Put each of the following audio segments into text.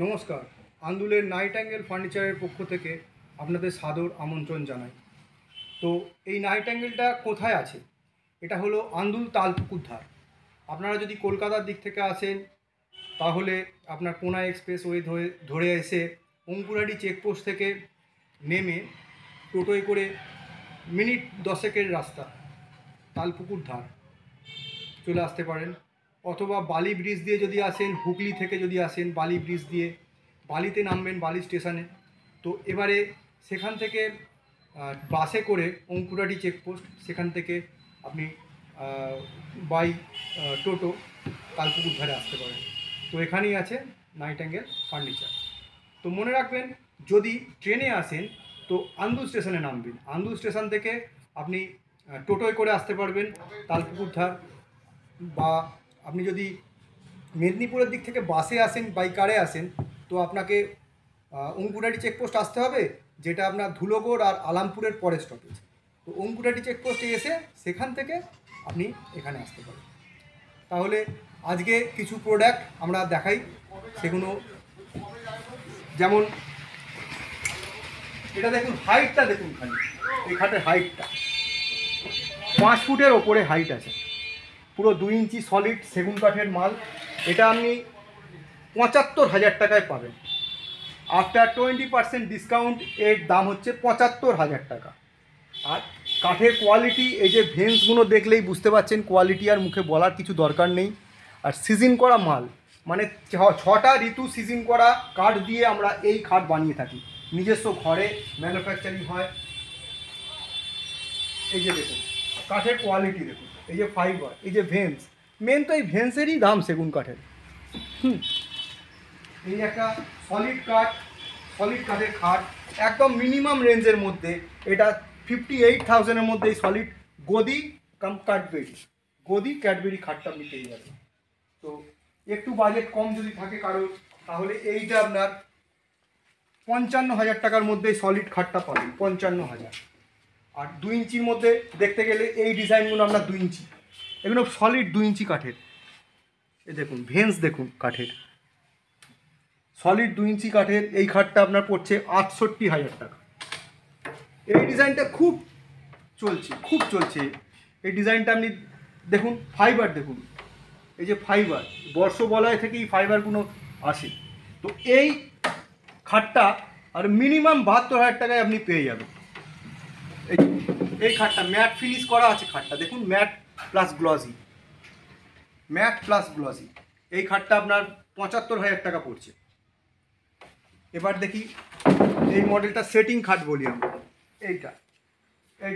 নমস্কার। আন্দুলের night angle ফার্নিচারের পক্ষ থেকে আপনাদের সাদর আমন্ত্রণ জানাই। তো এই নাইট অ্যাঙ্গেলটা কোথায় আছে? এটা হলো আন্দুল তালপুকুর ধার। আপনারা যদি কলকাতার দিক থেকে আসেন তাহলে আপনার কোনা এক্সপ্রেসওয়ে ধরে এসে অঙ্কুরাটি চেকপোস্ট থেকে নেমে টোটোয় করে মিনিট 10-এর রাস্তা তালপুকুর ধার চলে আসতে পারেন। অথবা বালি ব্রিজ দিয়ে যদি আসেন, হুগলি থেকে যদি আসেন বালি ব্রিজ দিয়ে বালিতে নামবেন বালি স্টেশনে। তো এবারে সেখান থেকে বাসে করে অঙ্কুরাটি চেকপোস্ট, সেখান থেকে আপনি বাই টোটো তালপুকুর ধারে আসতে পারেন। তো এখানেই আছে নাইট অ্যাঙ্গেল ফার্নিচার। তো মনে রাখবেন, যদি ট্রেনে আসেন তো আন্দুল স্টেশনে নামবেন। আন্দুল স্টেশন থেকে আপনি টোটোয় করে আসতে পারবেন তালপুকুর ধার। বা আপনি যদি মেদিনীপুরের দিক থেকে বাসে আসেন, বাই কারে আসেন, তো আপনাকে অঙ্কুরাটি চেকপোস্ট আসতে হবে, যেটা আপনার ধুলোগড় আর আলামপুরের পরের স্টপেজ। তো অঙ্কুরাটি চেকপোস্টে এসে সেখান থেকে আপনি এখানে আসতে পারেন। তাহলে আজকে কিছু প্রোডাক্ট আমরা দেখাই, সেগুলো যেমন এটা দেখুন, হাইটটা দেখুন, খালি এই খাটের হাইটটা 5 ফুটের ওপরে হাইট আছে, পুরো 2 ইঞ্চি সলিড সেগুন কাঠের মাল। এটা আপনি 75,000 টাকায় পাবেন। আফটার 20% ডিসকাউন্ট এর দাম হচ্ছে 75,000 টাকা। আর কাঠের কোয়ালিটি, এই যে ভেন্সগুলো দেখলেই বুঝতে পারছেন কোয়ালিটি, আর মুখে বলার কিছু দরকার নেই। আর সিজন করা মাল, মানে 6টা ঋতু সিজন করা কাঠ দিয়ে আমরা এই খাট বানিয়ে থাকি, নিজস্ব ঘরে ম্যানুফ্যাকচারিং হয়। এই যে দেখুন কাঠের কোয়ালিটি দেখুন, এই যে ফাইবার, এই যে ভেন্স, মেন তো এই ভেন্সেরই দাম সেগুন কাঠের। এই একটা সলিড কাঠের খাট, একদম মিনিমাম রেঞ্জের মধ্যে। এটা 58,000-এর মধ্যে এই সলিড গদি কাম ক্যাডবেরি খাটটা আপনি পেয়ে যাবেন। তো একটু বাজেট কম যদি থাকে কারোর, তাহলে এইটা আপনার 55,000 টাকার মধ্যে সলিড খাটটা পাবেন, 55,000। আর 2 ইঞ্চির মধ্যে দেখতে গেলে এই ডিজাইনগুলো আপনার 2 ইঞ্চি, এগুলো সলিড 2 ইঞ্চি কাঠের। এই দেখুন ভেন্স দেখুন কাঠের, সলিড 2 ইঞ্চি কাঠের এই খাটটা আপনার পড়ছে 68,000 টাকা। এই ডিজাইনটা খুব চলছে। এই ডিজাইনটা আপনি দেখুন, ফাইবার দেখুন, এই যে ফাইবার, বর্ষবলয় থেকে এই ফাইবারগুলো আসে। তো এই খাটটা আর মিনিমাম 72,000 টাকায় আপনি পেয়ে যাবেন। এই খাটটা ম্যাট ফিনিশ করা আছে, খাটটা দেখুন, ম্যাট প্লাস গ্লসি। এই খাটটা আপনার 75,000 টাকা পড়ছে। এবার দেখি এই মডেলটা সেটিং খাট বলি আমরা। এই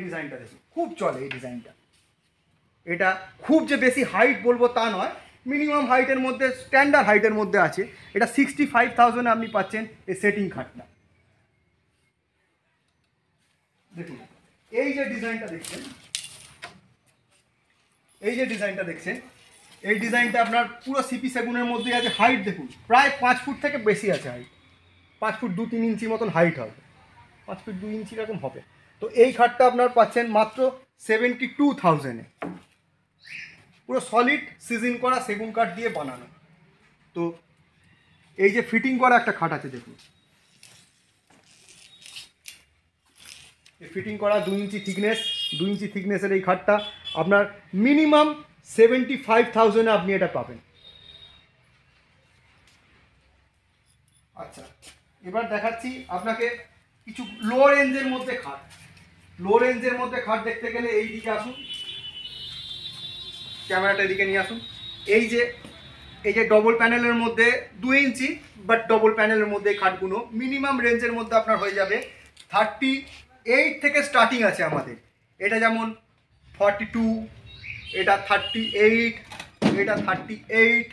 ডিজাইনটা দেখুন, খুব চলে এই ডিজাইনটা। এটা খুব যে বেশি হাইট বলবো তা নয়, মিনিমাম হাইটের মধ্যে, স্ট্যান্ডার্ড হাইটের মধ্যে আছে। এটা 65,000-এ আপনি পাচ্ছেন এই সেটিং খাটটা। দেখুন এই যে ডিজাইনটা দেখছেন, এই ডিজাইনটা আপনার পুরো সিপি সেগুনের মধ্যে আছে। হাইট দেখুন, প্রায় 5 ফুট থেকে বেশি আছে হাইট, 5 ফুট 2-3 ইঞ্চি মতন হাইট হবে, 5 ফুট 2 ইঞ্চি এরকম হবে। তো এই খাটটা আপনার পাচ্ছেন মাত্র 72,000-এ, পুরো সলিড সিজন করা সেগুন কাঠ দিয়ে বানানো। তো এই যে ফিটিং করা একটা খাট আছে দেখুন, এই ফিটিং করা 2 ইঞ্চি থিকনেসের এই খাটটা আপনার মিনিমাম 75,000-এ আপনি এটা পাবেন। আচ্ছা, এবার দেখাচ্ছি আপনাকে কিছু লো রেঞ্জের মধ্যে খাট দেখতে গেলে এই দিকে আসুন, ক্যামেরাটা এদিকে নিয়ে আসুন। এই যে ডবল প্যানেলের মধ্যে 2 ইঞ্চি বাট ডবল প্যানেলের মধ্যে এই খাটগুলো মিনিমাম রেঞ্জের মধ্যে আপনার হয়ে যাবে 38 থেকে স্টার্টিং আছে আমাদের। এটা যেমন 42, এটা 38, এটা 38,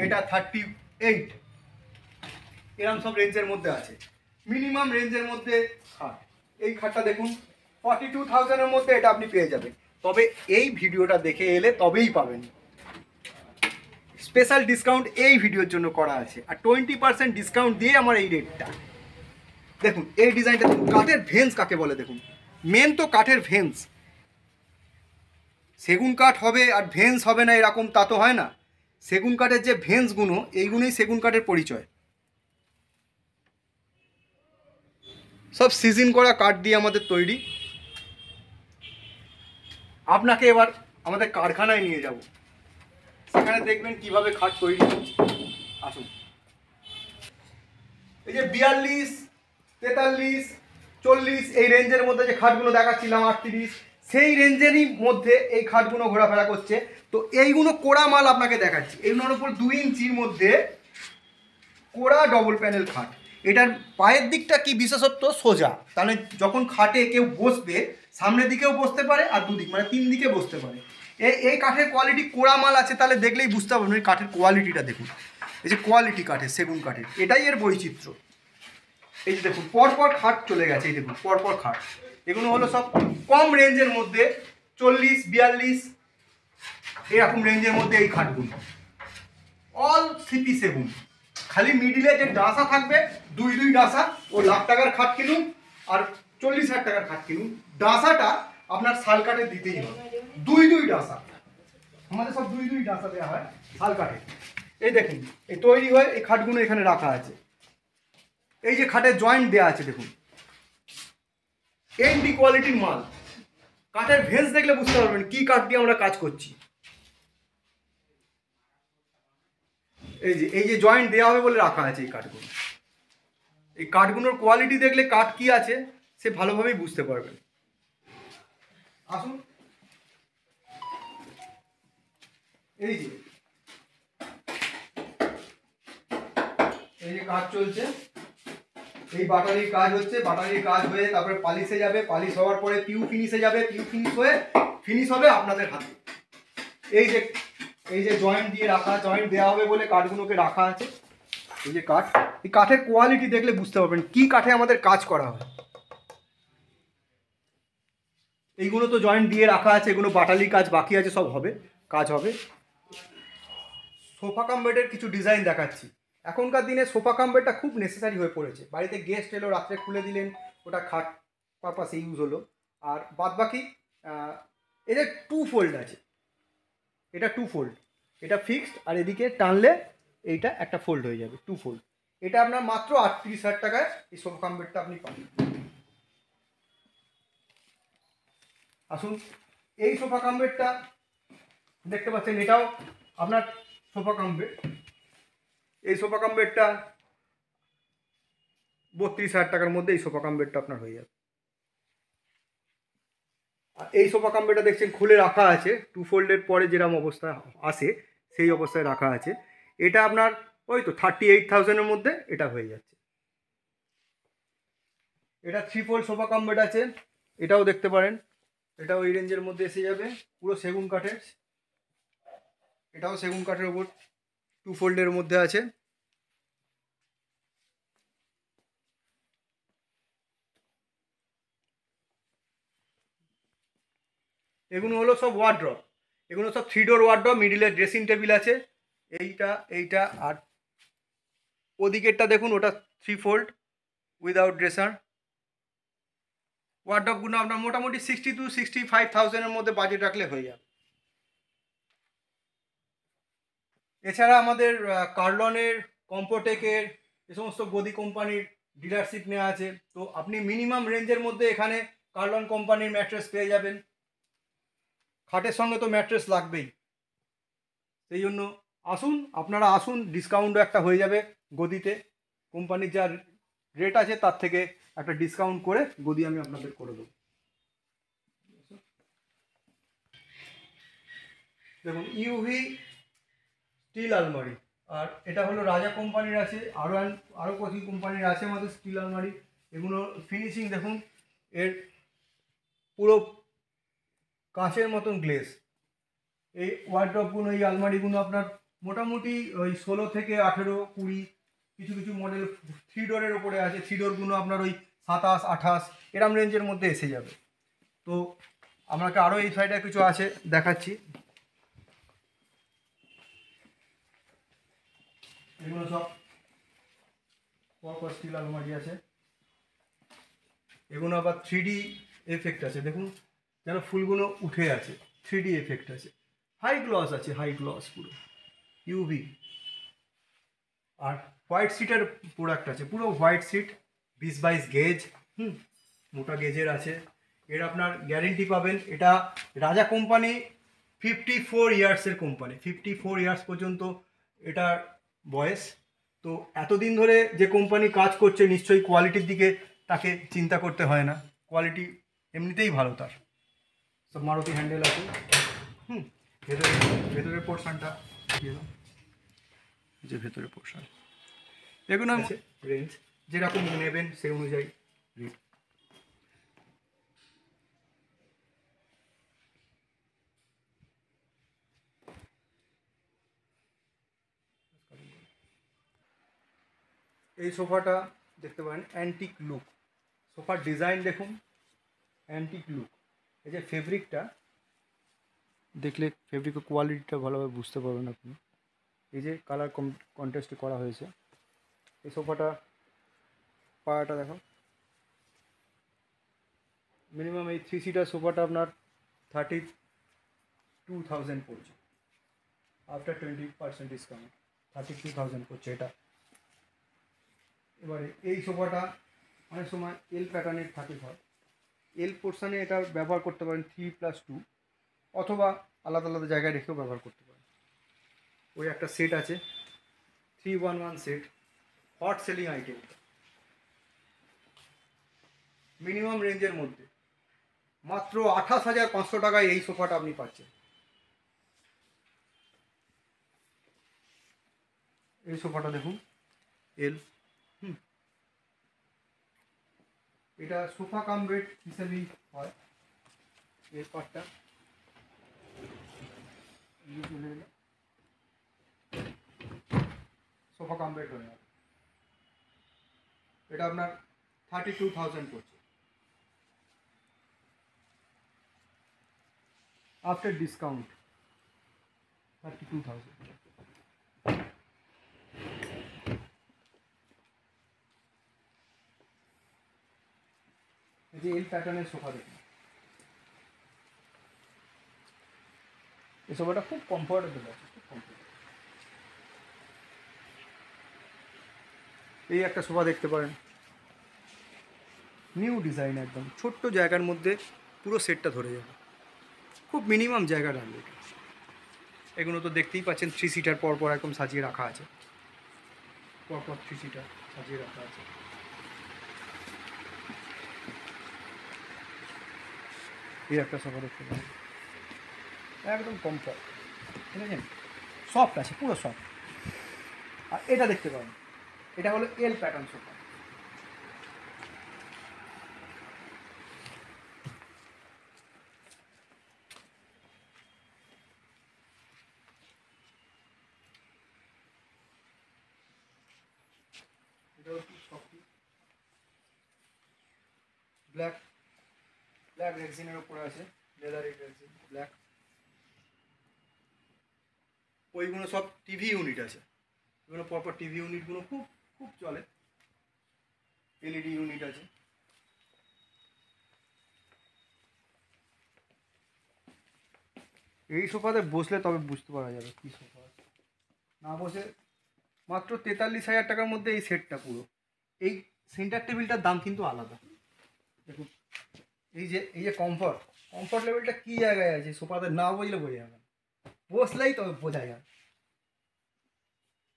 এটা 38, এরকম সব রেঞ্জের মধ্যে আছে। মিনিমাম রেঞ্জের মধ্যে খাট, এই খাটটা দেখুন 42,000-এর মধ্যে এটা আপনি পেয়ে যাবেন। তবে এই ভিডিওটা দেখে এলে তবেই পাবেন। স্পেশাল ডিসকাউন্ট এই ভিডিওর জন্য করা আছে, আর 20% ডিসকাউন্ট দিয়ে আমার এই রেটটা। দেখুন এই ডিজাইনটা দেখুন, কাঠের ভেন্স কাকে বলে দেখুন, মেন তো কাঠের ভেন্স। সেগুন কাঠ হবে আর ভেন্স হবে না এরকম তা তো হয় না। সেগুন কাঠের যে ভেন্সগুলো, এইগুলোই সেগুন কাঠের পরিচয়। সব সিজন করা কাঠ দিয়ে আমাদের তৈরি। আপনাকে এবার আমাদের কারখানায় নিয়ে যাব, সেখানে দেখবেন কিভাবে খাট তৈরি হচ্ছে। আসুন। এই যে 42, 43, 40 এই রেঞ্জের মধ্যে যে খাটগুলো দেখাচ্ছিলাম, 38, সেই রেঞ্জেরই মধ্যে এই খাটগুলো ঘোরাফেরা করছে। তো এইগুলো কোড়া মাল আপনাকে দেখাচ্ছি। এইগুলোর উপর 2 ইঞ্চির মধ্যে কোড়া ডবল প্যানেল খাট। এটার পায়ের দিকটা কি বিশেষত্ব, সোজা, তাহলে যখন খাটে কেউ বসবে সামনের দিকেও বসতে পারে আর দুদিক মানে 3 দিকে বসতে পারে। এই কাঠের কোয়ালিটি কোড়া মাল আছে, তাহলে দেখলেই বুঝতে পারবেন এই কাঠের কোয়ালিটিটা দেখুন। এই যে কোয়ালিটি কাঠের, সেগুন কাঠের, এটাই এর বৈচিত্র্য। এই যে দেখুন পরপর খাট চলে গেছে, এই দেখুন পরপর খাট। এগুলো হলো সব কম রেঞ্জের মধ্যে, 40, 42 এরকম রেঞ্জের মধ্যে এই খাটগুলো অল সিপি সেগুন। খালি মিডিলে যে ডাসা থাকবে, 2 ডাসা, ও লাখ টাকার খাট কিনুন আর 40,000 টাকার খাট কিনুন, ডাসাটা আপনার শাল কাঠে দিতেই হবে। 2 ডাসা, আমাদের সব 2 ডাসা দেওয়া হয় শাল কাঠে। এই দেখুন এই তৈরি হয়ে এই খাটগুলো এখানে রাখা আছে। এই যে খাটের জয়েন্ট দেওয়া আছে দেখুন, এনডি কোয়ালিটির মাল। কাঠের ভেন্স দেখলে বুঝতে পারবেন কি কাঠ দিয়ে আমরা কাজ করছি। এই যে জয়েন্ট দেওয়া হবে বলে রাখা আছে এই কাঠগুলো। এই কাঠগুলোর কোয়ালিটি দেখলে কাঠ কি আছে সে ভালোভাবেই বুঝতে পারবেন। আসুন। এই যে কাজ চলছে, এই বাটারির কাজ হচ্ছে, বাটারির কাজ হয়ে তারপরে পালিশে যাবে, পালিশ হওয়ার পরে পিউ ফিনিশে যাবে, পিউ ফিনিশ হয়ে ফিনিশ হবে আপনাদের হাতে। এই যে জয়েন্ট দিয়ে রাখা, জয়েন্ট দেওয়া হবে বলে কাঠগুলোকে রাখা আছে। এই যে কাঠ, এই কাঠের কোয়ালিটি দেখলে বুঝতে পারবেন কি কাঠে আমাদের কাজ করা হয়। এইগুলো তো জয়েন্ট দিয়ে রাখা আছে, এগুলো বাটালির কাজ বাকি আছে, সব হবে, কাজ হবে। সোফা কাম বেডের কিছু ডিজাইন দেখাচ্ছি। এখনকার দিনে সোফা কাম বেডটা খুব নেসেসারি হয়ে পড়েছে। বাড়িতে গেস্ট এলো, রাত্রে খুলে দিলেন, ওটা খাট পারপাসে ইউজ হলো। আর বাদ বাকি এদের 2 ফোল্ড আছে, এটা 2 ফোল্ড, এটা ফিক্সড, আর এদিকে টানলে এইটা একটা ফোল্ড হয়ে যাবে, 2 ফোল্ড। এটা আপনার মাত্র 38,000 টাকায় এই সোফা কাম বেডটা আপনি পাবেন। আসুন। এই সোফা কাম বেডটা দেখতে পাচ্ছেন, এটাও আপনার সোফা কাম বেড। এই সোফা কাম বেডটা 32,000 টাকার মধ্যে এই সোফা কাম বেডটা আপনার হয়ে যাবে। আর এই সোফা কাম বেডটা দেখছেন খুলে রাখা আছে, 2 ফোল্ডের পরে যেরকম অবস্থায় আসে সেই অবস্থায় রাখা আছে। এটা আপনার ওই তো 38,000-এর মধ্যে এটা হয়ে যাচ্ছে। এটা 3 ফোল্ড সোফা কাম বেড আছে, এটাও দেখতে পারেন, এটাও এই রেঞ্জের মধ্যে এসে যাবে, পুরো সেগুন কাঠের। এটাও সেগুন কাঠের ওপর 2 ফোল্ডের মধ্যে আছে। এগুলো হলো সব ওয়ার্ড্রপ, এগুলো সব 3 ডোর ওয়ার্ড্রপ, মিডিলে ড্রেসিং টেবিল আছে, এইটা আর ওদিকেরটা দেখুন, ওটা 3 ফোল্ড উইদাউট ড্রেসার। ওয়ার্ড্রপগুলো আপনার মোটামুটি 60 to 65,000-এর মধ্যে বাজেট রাখলে হয়ে যাবে। এছাড়া আমাদের কার্লনের, কম্পোটেকের এ সমস্ত গদি কোম্পানির ডিলারশিপ নেওয়া আছে। তো আপনি মিনিমাম রেঞ্জের মধ্যে এখানে কার্লন কোম্পানির ম্যাট্রেস পেয়ে যাবেন। খাটের সঙ্গে তো ম্যাট্রেস লাগবেই, সেই জন্য আসুন, আপনারা আসুন, ডিসকাউন্টও একটা হয়ে যাবে গদিতে। কোম্পানির যা রেট আছে তার থেকে একটা ডিসকাউন্ট করে গদি আমি আপনাদের করে দেবো। দেখুন ইউভি স্টিল আলমারি, আর এটা হলো রাজা কোম্পানির আছে, আরও কত কোম্পানির আছে আমাদের স্টিল আলমারি। এগুলো ফিনিশিং দেখুন, এর পুরো কাঁচের মতন গ্লেজ। এই ওয়ার্ড্রপগুলো, এই আলমারিগুলো আপনার মোটামুটি ওই 16 থেকে 18, 20, কিছু কিছু মডেল 3 ডোরের ওপরে আছে। 3 ডোরগুলো আপনার ওই 27, 28 এরম রেঞ্জের মধ্যে এসে যাবে। তো আমাকে আরও এই সাইডে কিছু আছে দেখাচ্ছি। এগুলো সব পরপর স্টিল আলমারি আছে। এগুলো আবার 3D এফেক্ট আছে, দেখুন যেন ফুলগুলো উঠে আছে, 3D এফেক্ট আছে। হাই গ্লস আছে, হাই গ্লস পুরো ইউভি। আর হোয়াইট সিটের প্রোডাক্ট আছে, পুরো হোয়াইট সিট, 20-22 গেজ, মোটা গেজের আছে। এর আপনার গ্যারেন্টি পাবেন। এটা রাজা কোম্পানি 54 ইয়ার্সের কোম্পানি, 54 ইয়ার্স পর্যন্ত এটার বয়স। তো এতদিন ধরে যে কোম্পানি কাজ করছে নিশ্চয়ই কোয়ালিটির দিকে তাকে চিন্তা করতে হয় না, কোয়ালিটি এমনিতেই ভালো তার। সব মারুতি হ্যান্ডেল আছে। ভেতরে ভেতরের পোর্শনটা যে ভেতরের পোর্শন এগুলো আছে রেঞ্জ, যেরকম নেবেন সেই অনুযায়ী রেট। এই সোফাটা দেখতে পারেন অ্যান্টিক লুক, সোফার ডিজাইন দেখুন অ্যান্টিক লুক। এই যে ফেব্রিকটা দেখলে ফেব্রিকের কোয়ালিটিটা ভালোভাবে বুঝতে পারবেন আপনি। এই যে কালার কন্ট্রাস্টে করা হয়েছে। এই সোফাটা পায়াটা দেখো, মিনিমাম এই 3 সিটার সোফাটা আপনার 32,000 পড়ছে, আফটার 20% ডিসকাউন্ট 32,000 পড়ছে এটা। এবারে এই সোফাটা অনেক সময় এল প্যাটার্নের থাকে, হয় এল পোর্শানে এটা ব্যবহার করতে পারেন 3+2, অথবা আলাদা আলাদা জায়গায় রেখেও ব্যবহার করতে পারেন। ওই একটা সেট আছে 311 set, hot selling item, minimum রেঞ্জের মধ্যে মাত্র 28,500 টাকায় এই সোফাটা আপনি পাচ্ছেন। এই সোফাটা দেখুন এল, এটা সোফা কাম বেড হিসেবেই হয়। এর পার্টটা সোফা কাম বেড হয়ে যাবে। এটা আপনার 32,000 পড়ছে আফটার ডিসকাউন্ট 32,000। এই যে এল প্যাটার্নের সোফা দেখুন, এই সোফাটা খুব কমফোর্টেবল আছে, খুব কমফোর্টেবল। এই একটা সোফা দেখতে পারেন, নিউ ডিজাইন, একদম ছোট্ট জায়গার মধ্যে পুরো সেটটা ধরে যাবে, খুব মিনিমাম জায়গা রাখবে। এগুলো তো দেখতেই পাচ্ছেন 3 সিটার পরপর একদম সাজিয়ে রাখা আছে, পরপর 3 সিটার সাজিয়ে রাখা আছে। এই একটা সোফা দেখতে পারেন, একদম কমফর্ট, ঠিক আছে, সফট আছে, পুরো সফট। আর এটা দেখতে পাবেন, এটা হলো এল প্যাটার্ন সোফা। এটা হচ্ছে সফট ব্ল্যাক, ব্ল্যাক রেক্সিনের উপরে আছে, লেদার রেক্সিন ব্ল্যাক। ওইগুলো সব টিভি ইউনিট আছে, এগুলো পরপর টিভি ইউনিটগুলো খুব খুব চলে। এলইডি ইউনিট আছে। এই সোফাতে বসলে তবে বুঝতে পারা যাবে কী সোফা আছে, না বসে মাত্র 43,000 টাকার মধ্যে এই সেটটা পুরো। এই সেন্টার টেবিলটার দাম কিন্তু আলাদা দেখুন। এই যে কমফর্ট লেভেলটা কী জায়গায় আছে, সোফাতে না বসলে বোঝা যাবে না, বসলেই তবে বোঝা যাবে।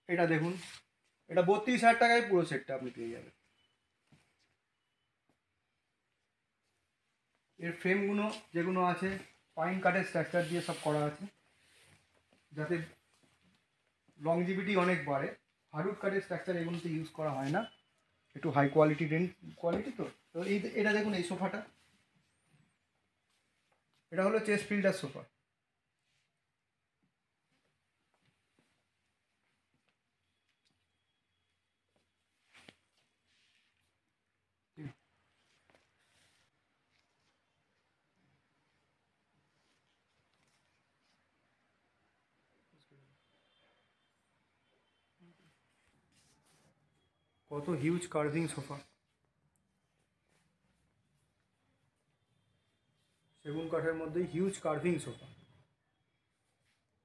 এটা দেখুন, এটা 32,000 টাকায় পুরো সেটটা আপনি পেয়ে যাবেন। এর ফ্রেমগুলো যেগুলো আছে পাইন কাঠের স্ট্রাকচার দিয়ে সব করা আছে, যাতে লংজিভিটি অনেক বাড়ে। হার্ডউড কাঠের স্ট্রাকচার এগুলোতে ইউজ করা হয় না, একটু হাই কোয়ালিটি কোয়ালিটি। তো এটা দেখুন, এই সোফাটা, এটা হলো চেস্ট ফিল্ডার সোফা। কত হিউজ কার্ভিং সোফা, সেগুন কাঠের মধ্যেই হিউজ কার্ভিং সোফা।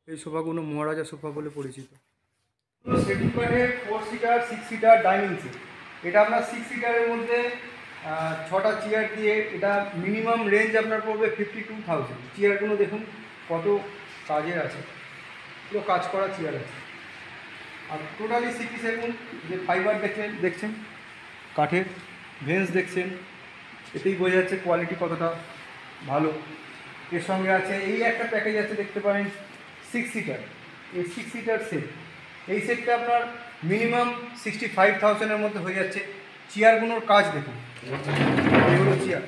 এই সোফাগুলো মহারাজা সোফা বলে পরিচিত। সেগুন কাঠের 4 সিটার 6 সিটার ডাইনিং সেট। এটা আপনার 6 সিটারের মধ্যে ছটা চেয়ার দিয়ে এটা মিনিমাম রেঞ্জ আপনার পড়বে 52,000। চেয়ারগুলো দেখুন কত কাজের আছে, পুরো কাজ করা চেয়ার আছে। আর টোটালি 67 যে ফাইবার দেখছেন কাঠের ভেন্স দেখছেন, এতেই বোঝা যাচ্ছে কোয়ালিটি কতটা ভালো। এর সঙ্গে আছে এই একটা প্যাকেজ আছে দেখতে পারেন 6 সিটার, এই 6 সিটার সেট। এই সেটটা আপনার মিনিমাম 65,000-এর মধ্যে হয়ে যাচ্ছে। চেয়ারগুলোর কাজ দেখুন, এগুলো চেয়ার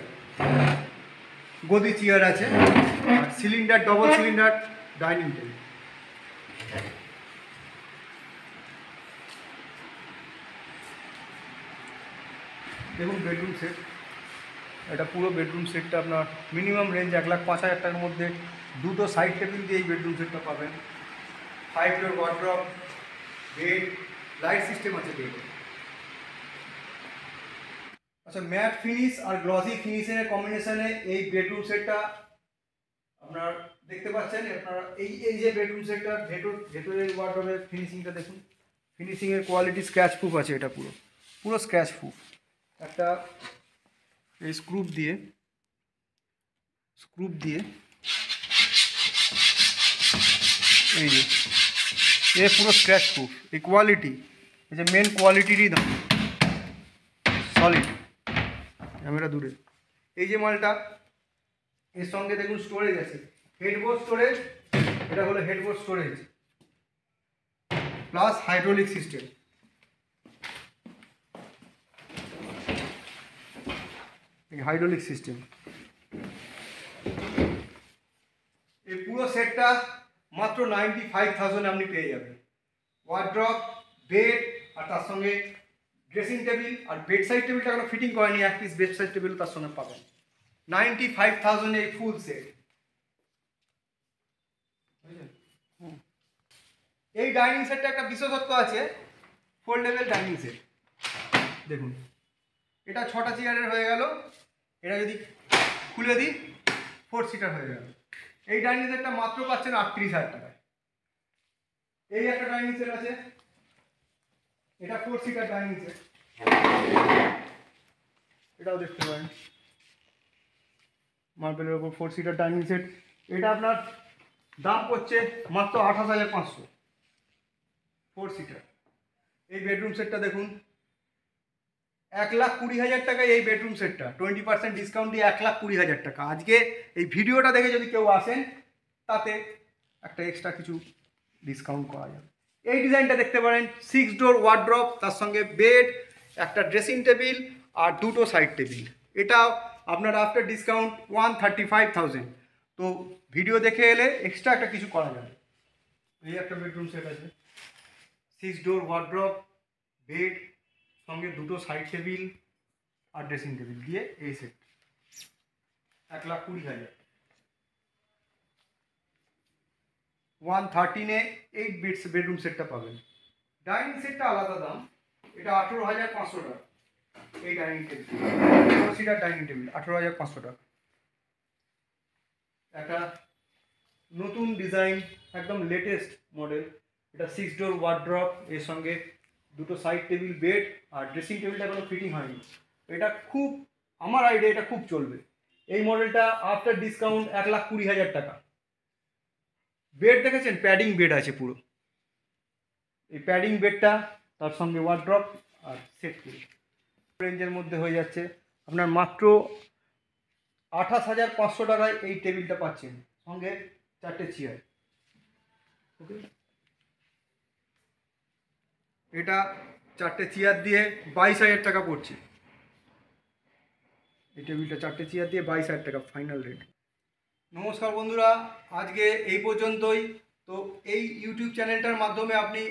গদি চেয়ার আছে, আর cylinder double cylinder dining table. দেখুন বেডরুম সেট, এটা পুরো বেডরুম সেটটা আপনার মিনিমাম রেঞ্জ 1,05,000 টাকার মধ্যে। দুটো সাইড টেবিল দিয়ে এই বেডরুম সেটটা পাবেন। 5 ডোর ওয়ার্ড্রপ, বেড, লাইট সিস্টেম আছে বেডে। আচ্ছা, ম্যাট ফিনিশ আর গ্লসি ফিনিশের কম্বিনেশনে এই বেডরুম সেটটা আপনার দেখতে পাচ্ছেন। আপনারা এই যে বেডরুম সেটটা ভেতরের ওয়ার্ড্রপের ফিনিশিংটা দেখুন, ফিনিশিংয়ের কোয়ালিটি স্ক্র্যাচ প্রুফ আছে, এটা পুরো স্ক্র্যাচ প্রুফ। একটা এই স্ক্রুপ দিয়ে এই যে এ পুরো স্ক্র্যাচ প্রুফ। এই কোয়ালিটি, এই যে মেন কোয়ালিটিরই দাম, সলিড। ক্যামেরা দূরে। এই যে মালটা, এর সঙ্গে দেখুন স্টোরেজ আছে, হেডবোর্ড স্টোরেজ। এটা হলো headboard storage plus hydraulic system. এই হাইড্রোলিক সিস্টেম, এই পুরো সেটটা মাত্র 95,000 আপনি পেয়ে যাবেন। ওয়ার্ড্রপ, বেড, আর তার সঙ্গে ড্রেসিং টেবিল, আর বেড সাইড টেবিলটা এখনো ফিটিং করেনি, এক পিস বেড সাইড টেবিল তার সঙ্গে পাবেন। 95,000 এই ফুল সেট। এই ডাইনিং সেটটা একটা বিশেষত্ব আছে, ফোল্ডেবল ডাইনিং সেট। দেখুন এটা 6টা চেয়ারের হয়ে গেল, এটা যদি খুলে দিই 4 সিটার হয়ে গেল। এই ডাইনিং সেটটা মাত্র পাচ্ছেন 38,000 টাকায়। এই একটা ডাইনিং সেট আছে, এটা 4 সিটার ডাইনিং সেট, এটাও দেখতে পারেন মার্বেলের ওপর 4 সিটার ডাইনিং সেট। এটা আপনার দাম পড়ছে মাত্র 28,500, 4 সিটার। এই বেডরুম সেটটা দেখুন 1,20,000 টাকায় এই বেডরুম সেটটা, 20% ডিসকাউন্ট দিয়ে 1,20,000 টাকা। আজকে এই ভিডিওটা দেখে যদি কেউ আসেন তাতে একটা এক্সট্রা কিছু ডিসকাউন্ট করা যাবে। এই ডিজাইনটা দেখতে পারেন 6 ডোর ওয়ার্ড্রপ, তার সঙ্গে বেড, একটা ড্রেসিং টেবিল আর দুটো সাইড টেবিল। এটাও আপনার আফটার ডিসকাউন্ট 135,000। তো ভিডিও দেখে এলে এক্সট্রা একটা কিছু করা যাবে। এই একটা বেডরুম সেট আছে, 6 ডোর ওয়ার্ড্রপ, বেড, সঙ্গে দুটো সাইড টেবিল আর ড্রেসিং টেবিল দিয়ে এই সেট 1,20,000। 113-এ 8 বেডরুম সেটটা পাবেন। ডাইনিং সেটটা আলাদা দাম, এটা 18,500 টাকা। এই dining table 4 seater dining table 18,500 টাকা। একটা নতুন ডিজাইন, একদম লেটেস্ট মডেল, এটা 6 ডোর ওয়ার্ড্রপ, এর সঙ্গে দুটো সাইড টেবিল, বেড আর ড্রেসিং টেবিলটা কোনো ফিটিং হয়নি। এটা খুব, আমার আইডিয়া এটা খুব চলবে। এই মডেলটা আফটার ডিসকাউন্ট 1,20,000 টাকা। বেড দেখেছেন, প্যাডিং বেড আছে পুরো। এই প্যাডিং বেডটা তার সঙ্গে ওয়ার্ড্রপ আর সেট করে রেঞ্জের মধ্যে হয়ে যাচ্ছে আপনার মাত্র 28,500 টাকায় এই টেবিলটা পাচ্ছেন, সঙ্গে 4টে চেয়ার। ওকে, এটা 4টে চেয়ার দিয়ে 22,000 টাকা পড়ছে। এই টেবিলটা 4টে চেয়ার দিয়ে 22,000 টাকা ফাইনাল রেট। নমস্কার বন্ধুরা, আজকে এই পর্যন্তই। তো এই ইউটিউব চ্যানেলটার মাধ্যমে আপনি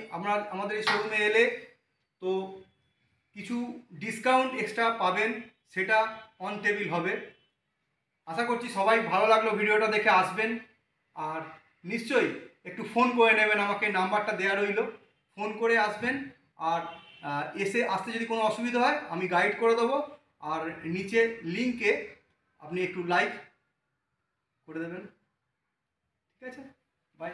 আমাদের এই শোরুমে এলে তো কিছু ডিসকাউন্ট এক্সট্রা পাবেন, সেটা অন টেবিল হবে। আশা করছি সবাই ভালো লাগলো ভিডিওটা দেখে আসবেন, আর নিশ্চয়ই একটু ফোন করে নেবেন, আমাকে নাম্বারটা দেওয়া রইল, ফোন করে আসবেন। আর আসতে যদি কোনো অসুবিধা হয় আমি গাইড করে দেবো, আর নিচে লিঙ্কে আপনি একটু লাইক করে দেবেন। ঠিক আছে, বাই।